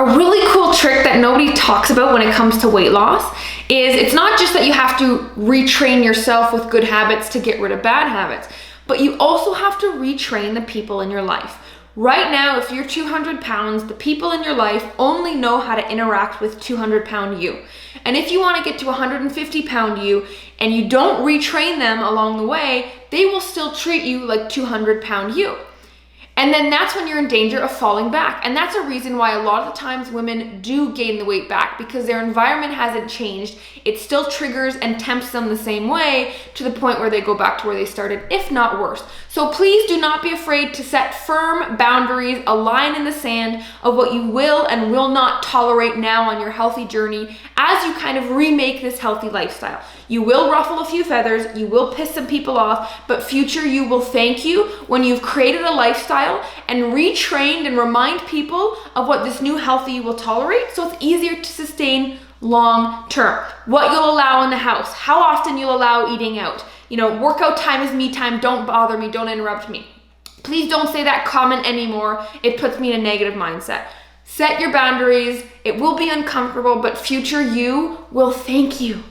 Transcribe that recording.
A really cool trick that nobody talks about when it comes to weight loss is it's not just that you have to retrain yourself with good habits to get rid of bad habits, but you also have to retrain the people in your life. Right now, if you're 200 pounds, the people in your life only know how to interact with 200-pound you. And if you want to get to 150-pound you and you don't retrain them along the way, they will still treat you like 200-pound you. And then that's when you're in danger of falling back. And that's a reason why a lot of the times women do gain the weight back, because their environment hasn't changed. It still triggers and tempts them the same way to the point where they go back to where they started, if not worse. So please do not be afraid to set firm boundaries, a line in the sand of what you will and will not tolerate now on your healthy journey as you kind of remake this healthy lifestyle. You will ruffle a few feathers, you will piss some people off, but future you will thank you when you've created a lifestyle and retrained and remind people of what this new healthy you will tolerate, so it's easier to sustain long term. What you'll allow in the house, how often you'll allow eating out. Workout time is me time, don't bother me, don't interrupt me. Please don't say that comment anymore. It puts me in a negative mindset. Set your boundaries. It will be uncomfortable, but future you will thank you.